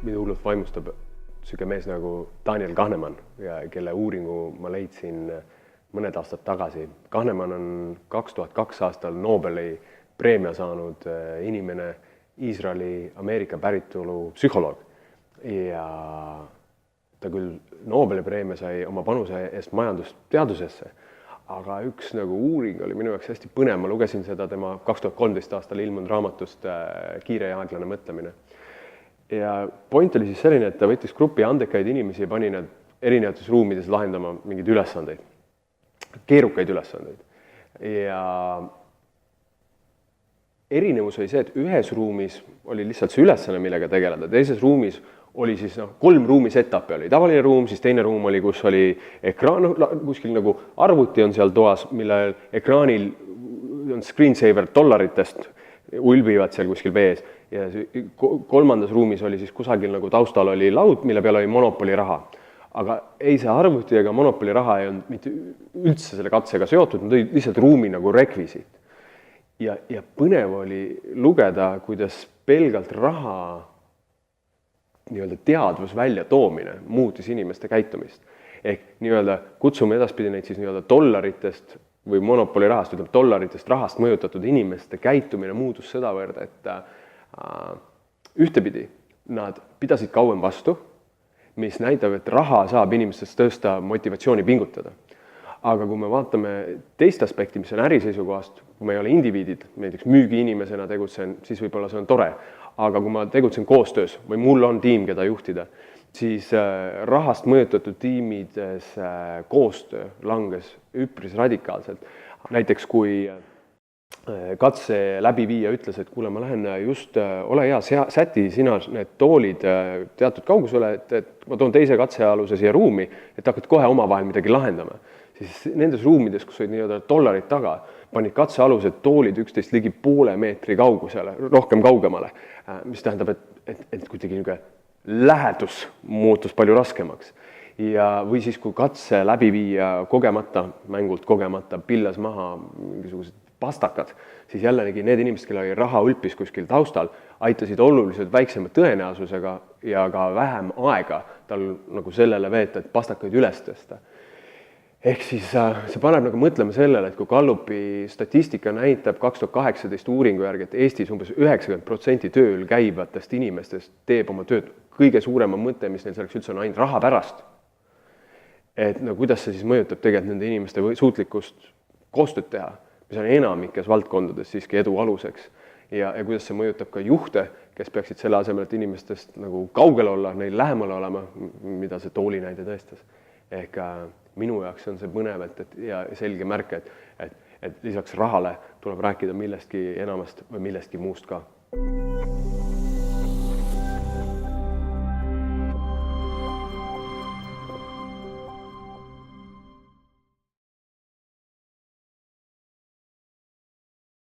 mind hullult vaimustab siuke mees nagu Daniel Kahneman, kelle uuringu ma leidsin mõned aastad tagasi. Kahneman on 2002 aastal Nobeli preemia saanud inimene, Iisraeli, Ameerika päritolu psühholoog. Ja ta küll Nobeli preemia sai oma panuse eest majandusteadusesse, aga üks nagu uuring oli minu jaoks hästi põnev. Ma lugesin seda tema 2013 aastal ilmunud raamatust Kiire ja aeglane mõtlemine. Ja point oli siis selline, et ta võttis grupi andekaid inimesi ja pani nad erinevates ruumides lahendama mingeid ülesandeid, keerukaid ülesandeid. Ja erinevus oli see, et ühes ruumis oli lihtsalt see ülesanne, millega tegeleda, teises ruumis oli siis 3 ruumi setupi, oli tavaline ruum, siis teine ruum oli, kus oli ekraan, kuskil nagu arvuti on seal toas, mille ekraanil on screensaver dollaritest, ulbivad seal kuskil vees, ja kolmandas ruumis oli siis kusagil nagu taustal oli laud, mille peal oli Monopoly raha. Aga ei see arvuti ega Monopoly raha ei olnud mitte üldse selle katsega seotud, nad olid lihtsalt ruumi nagu rekvisiit. Ja põnev oli lugeda, kuidas pelgalt raha teadvus välja toomine muutis inimeste käitumist. Ehk kutsume edaspidi neid siis dollaritest või Monopoly rahast, dollaritest rahast mõjutatud inimeste käitumine muutus sedavõrd, et ühtepidi nad pidasid kauem vastu, mis näitab, et raha saab inimestest tõsta motivatsiooni pingutada. Aga kui me vaatame teist aspekti, mis on äriseisukohast, kui me ei ole indiviidid, näiteks müügiinimesena tegutsen, siis võib-olla see on tore. Aga kui ma tegutsen koostöös või mul on tiim, keda juhtida, siis rahast mõjutatud tiimides koostöö langes üpris radikaalselt. Näiteks kui katse läbiviija ütles, et kuule, ma lähen just, ole hea, säti sina need toolid teatud kaugusele, et ma toon teise katsealuse siia ruumi, et hakkad kohe omavahel midagi lahendama. Siis nendes ruumides, kus olid dollarid taga, panid katsealused toolid üksteist ligi poole meetri kaugusele, rohkem kaugemale, mis tähendab, et kuidagi lähedus muutus palju raskemaks. Ja või siis, kui katse läbiviija kogemata, mängult kogemata, pillas maha mingisugused pastakad, siis jällegi need inimesed, kelle oli raha ulpis kuskil taustal, aitasid oluliselt väiksema tõenäosusega ja ka vähem aega tal nagu sellele veeta, et pastakaid üles tõsta. Ehk siis see paneb nagu mõtlema sellele, et kui Gallupi statistika näitab 2018 uuringu järgi, et Eestis umbes 90% tööl käivatest inimestest teeb oma tööd kõige suurema mõte, mis neil selleks üldse on ainult raha pärast. Et kuidas see siis mõjutab tegelikult nende inimeste suutlikkust koostööd teha, mis on enamikes valdkondades siiski edu aluseks. Ja kuidas see mõjutab ka juhte, kes peaksid selle asemel, et inimestest nagu kaugel olla, neil lähemal olema, mida see tooli näide tõestas. Ehk minu jaoks on see põnev ja selge märk, et lisaks rahale tuleb rääkida millestki enamast või millestki muust ka.